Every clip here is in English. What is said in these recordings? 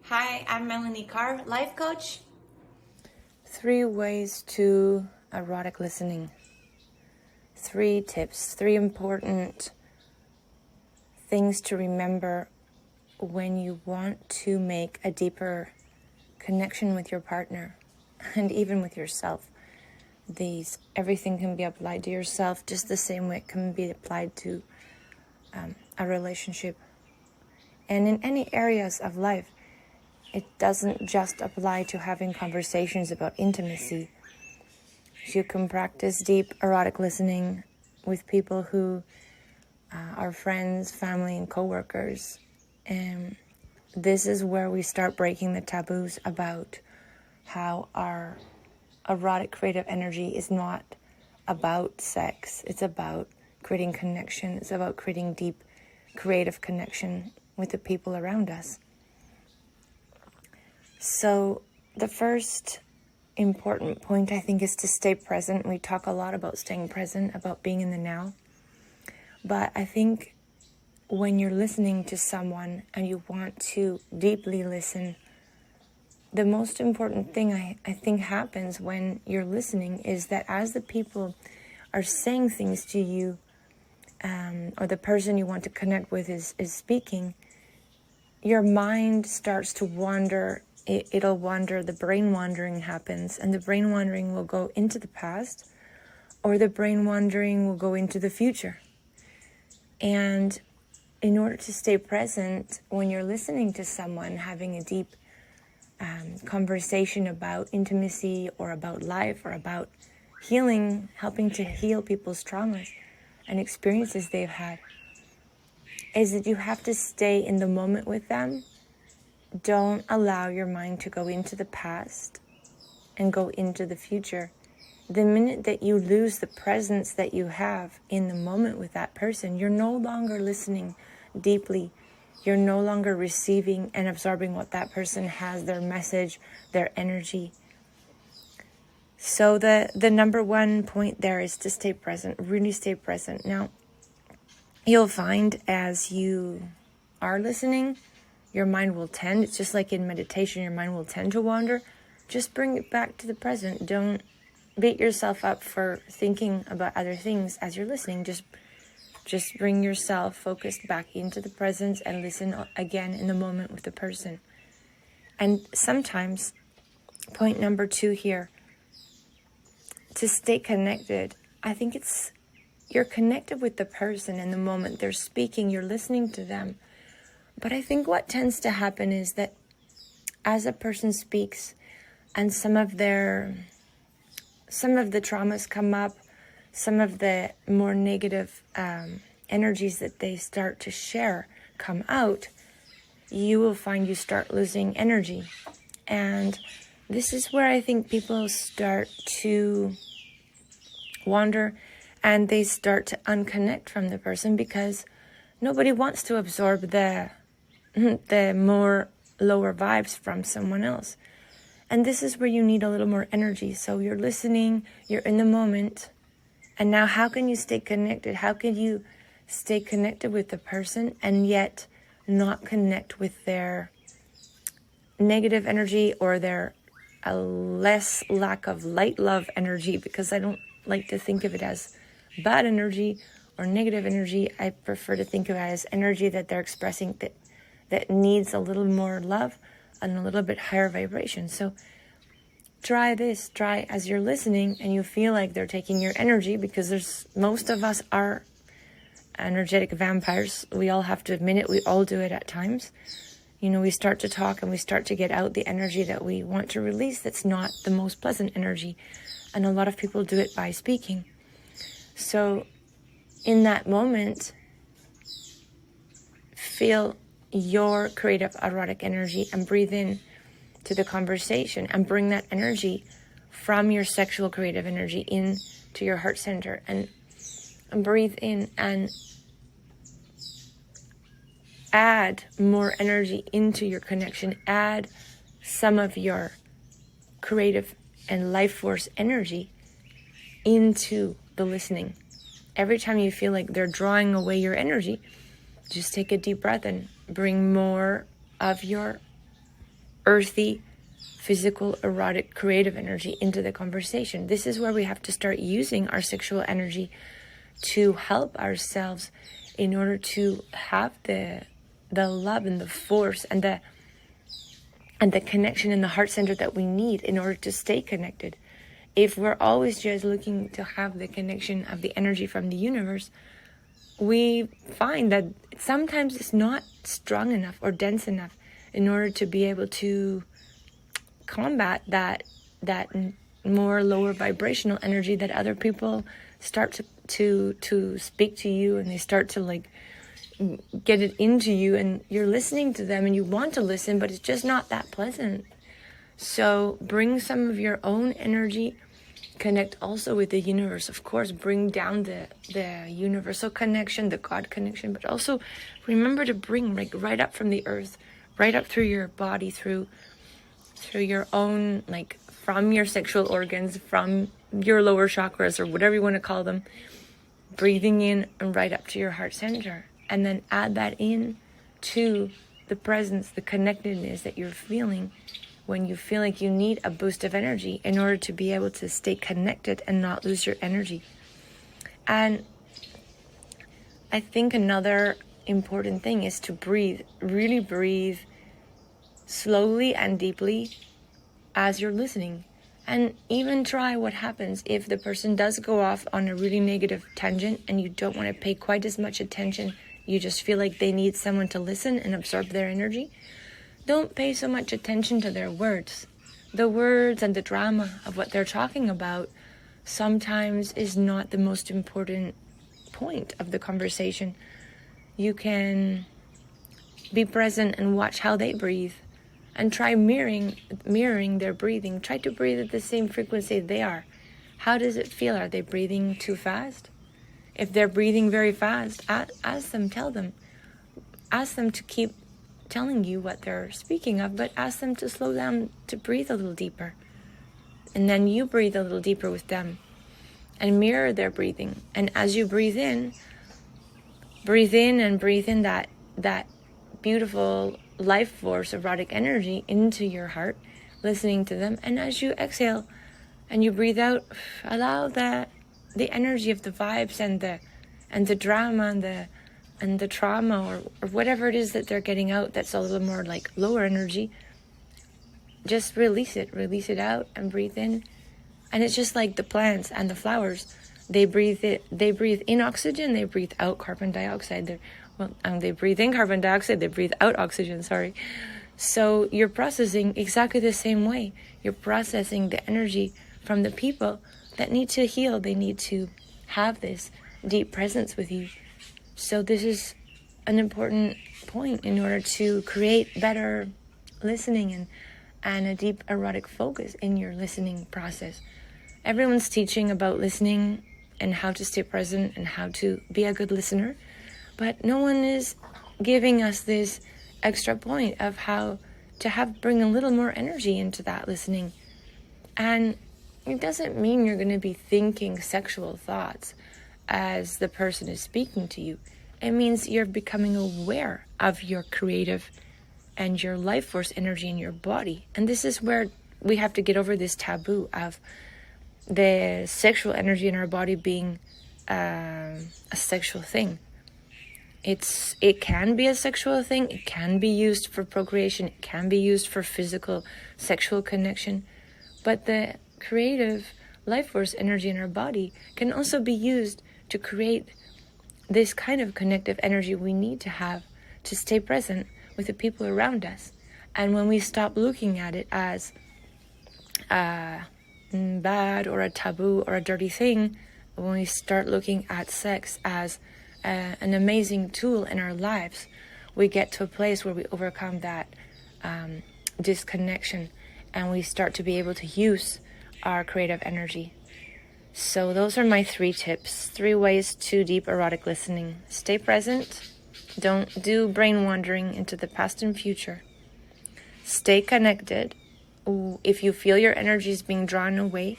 Hi, I'm Melanie Carr, life coach. 3 ways to erotic listening. 3 tips, 3 important things to remember when you want to make a deeper connection with your partner and even with yourself. Everything can be applied to yourself just the same way it can be applied to a relationship. And in any areas of life, it doesn't just apply to having conversations about intimacy. You can practice deep erotic listening with people who are friends, family, and coworkers. And this is where we start breaking the taboos about how our erotic creative energy is not about sex. It's about creating connection. It's about creating deep creative connection with the people around us. So the first important point, I think, is to stay present. We talk a lot about staying present, about being in the now. But I think when you're listening to someone and you want to deeply listen, the most important thing I think happens when you're listening is that as the people are saying things to you, or the person you want to connect with is speaking, your mind starts to wander. It'll wander, the brain wandering happens, and the brain wandering will go into the past, or the brain wandering will go into the future. And in order to stay present when you're listening to someone having a deep conversation about intimacy or about life or about healing, helping to heal people's traumas and experiences they've had, is that you have to stay in the moment with them. Don't allow your mind to go into the past and go into the future. The minute that you lose the presence that you have in the moment with that person, you're no longer listening deeply. You're no longer receiving and absorbing what that person has, their message, their energy. So the number one point there is to stay present, really stay present. Now, you'll find as you are listening, your mind will tend, it's just like in meditation, your mind will tend to wander. Just bring it back to the present. Don't beat yourself up for thinking about other things as you're listening. Just bring yourself focused back into the present and listen again in the moment with the person. And sometimes, point number 2 here, to stay connected, I think it's you're connected with the person in the moment they're speaking, you're listening to them. But I think what tends to happen is that as a person speaks and some of the traumas come up, some of the more negative energies that they start to share come out, you will find you start losing energy. And this is where I think people start to wander and they start to unconnect from the person because nobody wants to absorb the more lower vibes from someone else. And this is where you need a little more energy. So you're listening, you're in the moment. And now how can you stay connected? How can you stay connected with the person and yet not connect with their negative energy or their less lack of light love energy? Because I don't like to think of it as bad energy or negative energy. I prefer to think of it as energy that they're expressing that needs a little more love and a little bit higher vibration. So try as you're listening and you feel like they're taking your energy, because most of us are energetic vampires. We all have to admit it. We all do it at times. We start to talk and we start to get out the energy that we want to release that's not the most pleasant energy. And a lot of people do it by speaking. So in that moment, feel your creative erotic energy and breathe in to the conversation and bring that energy from your sexual creative energy into your heart center and breathe in and add more energy into your connection. Add some of your creative and life force energy into the listening. Every time you feel like they're drawing away your energy, just take a deep breath and bring more of your earthy, physical, erotic, creative energy into the conversation. This is where we have to start using our sexual energy to help ourselves in order to have the love and the force and the connection in the heart center that we need in order to stay connected. If we're always just looking to have the connection of the energy from the universe, we find that sometimes it's not strong enough or dense enough in order to be able to combat that more lower vibrational energy that other people start to speak to you, and they start to like get it into you, and you're listening to them and you want to listen, but it's just not that pleasant. So bring some of your own energy, connect also with the universe, of course, bring down the universal connection, the God connection, but also remember to bring like right up from the earth, right up through your body, through your own, like from your sexual organs, from your lower chakras or whatever you want to call them, breathing in and right up to your heart center. And then add that in to the presence, the connectedness that you're feeling when you feel like you need a boost of energy in order to be able to stay connected and not lose your energy. And I think another important thing is to breathe, really breathe slowly and deeply as you're listening. And even try what happens if the person does go off on a really negative tangent and you don't want to pay quite as much attention. You just feel like they need someone to listen and absorb their energy. Don't pay so much attention to their words. The words and the drama of what they're talking about sometimes is not the most important point of the conversation. You can be present and watch how they breathe, and try mirroring their breathing. Try to breathe at the same frequency they are. How does it feel? Are they breathing too fast? If they're breathing very fast, ask them, tell them. Ask them to keep telling you what they're speaking of, but ask them to slow down, to breathe a little deeper. And then you breathe a little deeper with them and mirror their breathing. And as you breathe in and breathe in that beautiful life force, erotic energy into your heart, listening to them. And as you exhale and you breathe out, allow the energy of the vibes and the drama and the trauma or whatever it is that they're getting out that's a little more like lower energy. Just release it out and breathe in. And it's just like the plants and the flowers. They breathe in oxygen, they breathe out carbon dioxide. They breathe in carbon dioxide, they breathe out oxygen, So you're processing exactly the same way. You're processing the energy from the people that need to heal. They need to have this deep presence with you. So this is an important point in order to create better listening and a deep erotic focus in your listening process. Everyone's teaching about listening and how to stay present and how to be a good listener. But no one is giving us this extra point of how to bring a little more energy into that listening. And it doesn't mean you're going to be thinking sexual thoughts as the person is speaking to you. It means you're becoming aware of your creative and your life force energy in your body. And this is where we have to get over this taboo of the sexual energy in our body being a sexual thing. It can be a sexual thing. It can be used for procreation. It can be used for physical, sexual connection. But the creative life force energy in our body can also be used to create this kind of connective energy we need to have to stay present with the people around us. And when we stop looking at it as bad or a taboo or a dirty thing, when we start looking at sex as an amazing tool in our lives, we get to a place where we overcome that disconnection and we start to be able to use our creative energy. So those are my 3 tips, 3 ways to deep erotic listening. Stay present. Don't do brain wandering into the past and future. Stay connected. If you feel your energy is being drawn away,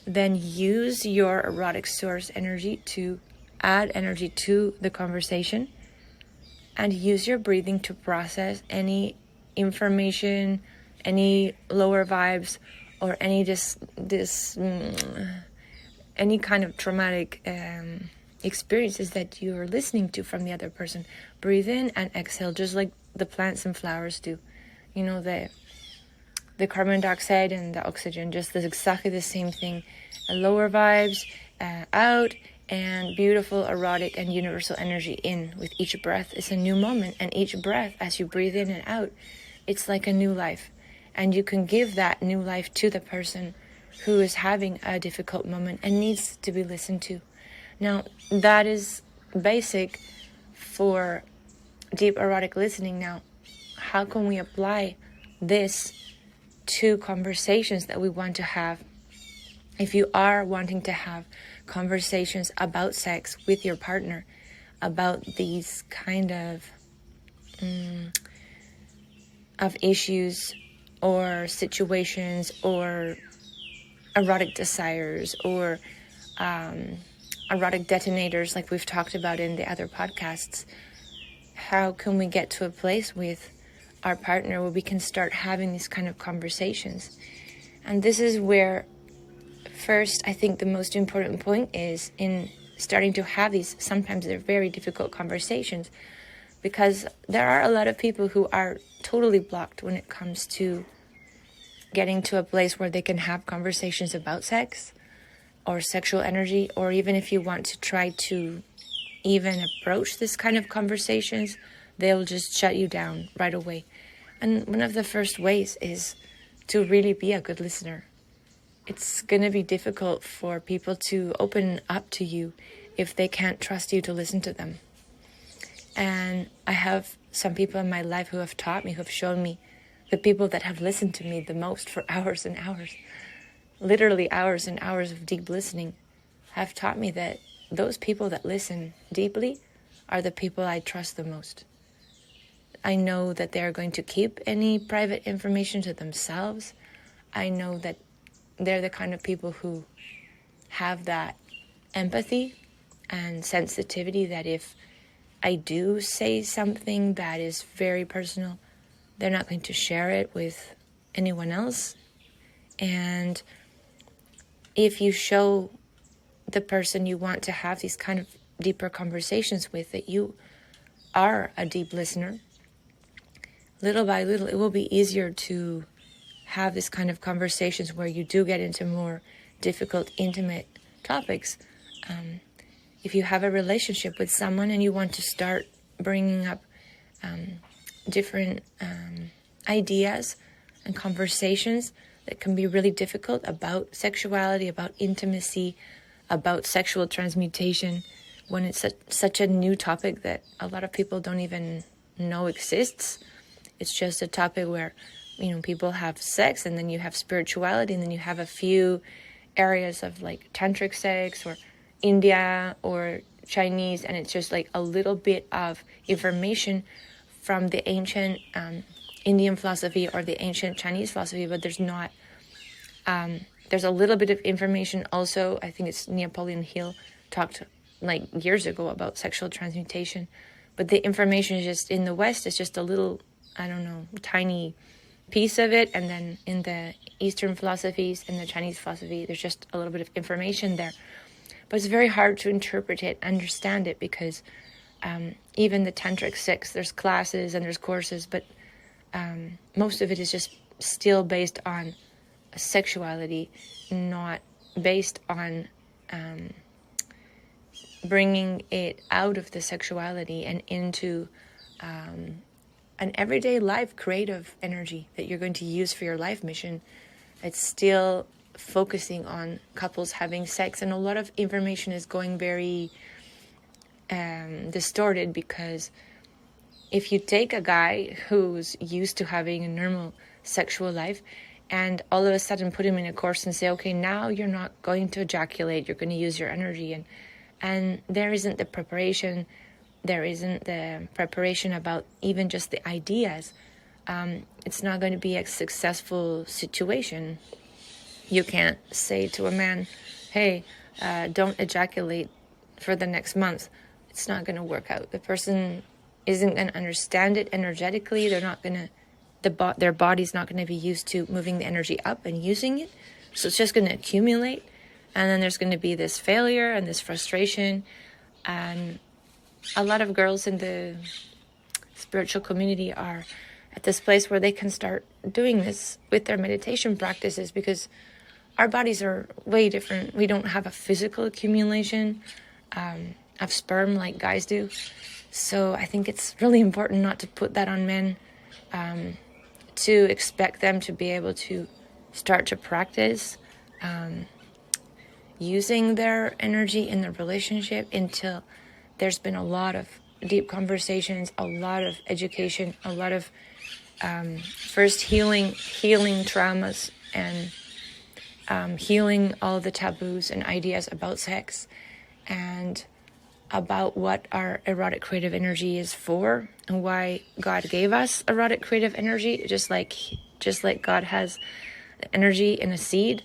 then use your erotic source energy to add energy to the conversation, and use your breathing to process any information, any lower vibes or any any kind of traumatic experiences that you're listening to from the other person. Breathe in and exhale, just like the plants and flowers do. You know, the carbon dioxide and the oxygen, just exactly the same thing. Lower vibes out, and beautiful, erotic, and universal energy in. With each breath is a new moment, and each breath, as you breathe in and out, it's like a new life. And you can give that new life to the person who is having a difficult moment and needs to be listened to. Now, that is basic for deep erotic listening. Now, how can we apply this to conversations that we want to have? If you are wanting to have conversations about sex with your partner, about these kind of issues or situations or erotic desires or erotic detonators like we've talked about in the other podcasts, how can we get to a place with our partner where we can start having these kind of conversations? And this is where, first, I think the most important point is in starting to have these, sometimes they're very difficult conversations, because there are a lot of people who are totally blocked when it comes to getting to a place where they can have conversations about sex or sexual energy, or even if you want to try to even approach this kind of conversations, they'll just shut you down right away. And one of the first ways is to really be a good listener. It's going to be difficult for people to open up to you if they can't trust you to listen to them. And I have some people in my life who have taught me, who have shown me, the people that have listened to me the most for hours and hours, literally hours and hours of deep listening, have taught me that those people that listen deeply are the people I trust the most. I know that they are going to keep any private information to themselves. I know that they're the kind of people who have that empathy and sensitivity that if I do say something that is very personal, they're not going to share it with anyone else. And if you show the person you want to have these kind of deeper conversations with that you are a deep listener, little by little, it will be easier to have this kind of conversations where you do get into more difficult, intimate topics. If you have a relationship with someone and you want to start bringing up different ideas and conversations that can be really difficult about sexuality, about intimacy, about sexual transmutation, when it's such a new topic that a lot of people don't even know exists. It's just a topic where, people have sex, and then you have spirituality, and then you have a few areas of like tantric sex or India or Chinese, and it's just like a little bit of information from the ancient Indian philosophy or the ancient Chinese philosophy, but there's not, there's a little bit of information also. I think it's Napoleon Hill talked like years ago about sexual transmutation, but the information is just in the West, it's just a little, tiny piece of it, and then in the Eastern philosophies and the Chinese philosophy, there's just a little bit of information there. But it's very hard to interpret it, understand it, because even the tantric sex, there's classes and there's courses, but most of it is just still based on sexuality, not based on bringing it out of the sexuality and into an everyday life creative energy that you're going to use for your life mission. It's still focusing on couples having sex, and a lot of information is going very distorted, because if you take a guy who's used to having a normal sexual life and all of a sudden put him in a course and say, okay, now you're not going to ejaculate, you're going to use your energy, and there isn't the preparation, about even just the ideas, it's not going to be a successful situation. You can't say to a man, hey, don't ejaculate for the next month. It's not going to work out. The person isn't going to understand it energetically. They're not going to their body's not going to be used to moving the energy up and using it. So it's just going to accumulate. And then there's going to be this failure and this frustration. And a lot of girls in the spiritual community are at this place where they can start doing this with their meditation practices, because our bodies are way different. We don't have a physical accumulation of sperm like guys do. So I think it's really important not to put that on men, to expect them to be able to start to practice using their energy in the relationship until there's been a lot of deep conversations, a lot of education, a lot of first healing traumas, and healing all the taboos and ideas about sex and about what our erotic creative energy is for and why God gave us erotic creative energy. Just like God has energy in a seed,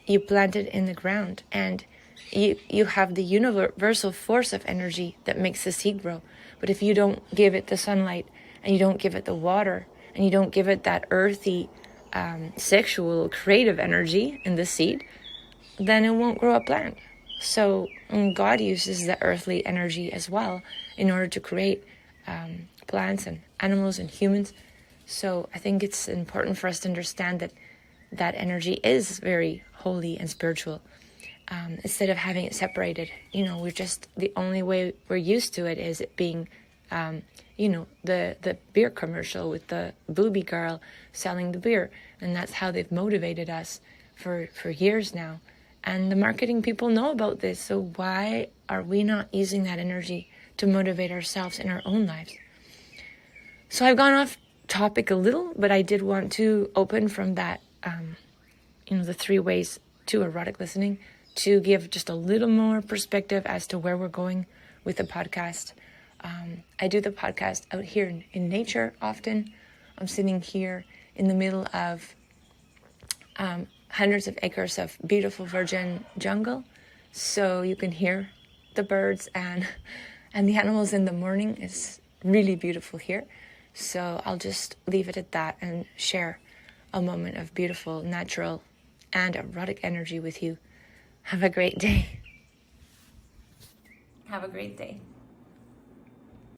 you plant it in the ground, and you have the universal force of energy that makes the seed grow. But if you don't give it the sunlight, and you don't give it the water, and you don't give it that earthy, sexual, creative energy in the seed, then it won't grow a plant. So God uses the earthly energy as well in order to create plants and animals and humans. So I think it's important for us to understand that energy is very holy and spiritual. Instead of having it separated, we're just, the only way we're used to it is it being, the beer commercial with the booby girl selling the beer. And that's how they've motivated us for years now. And the marketing people know about this. So why are we not using that energy to motivate ourselves in our own lives? So I've gone off topic a little, but I did want to open from that, the 3 ways to erotic listening, to give just a little more perspective as to where we're going with the podcast. I do the podcast out here in nature often. I'm sitting here in the middle of hundreds of acres of beautiful virgin jungle, so you can hear the birds and the animals in the morning. It's really beautiful here. So I'll just leave it at that and share a moment of beautiful, natural, and erotic energy with you. Have a great day. Have a great day.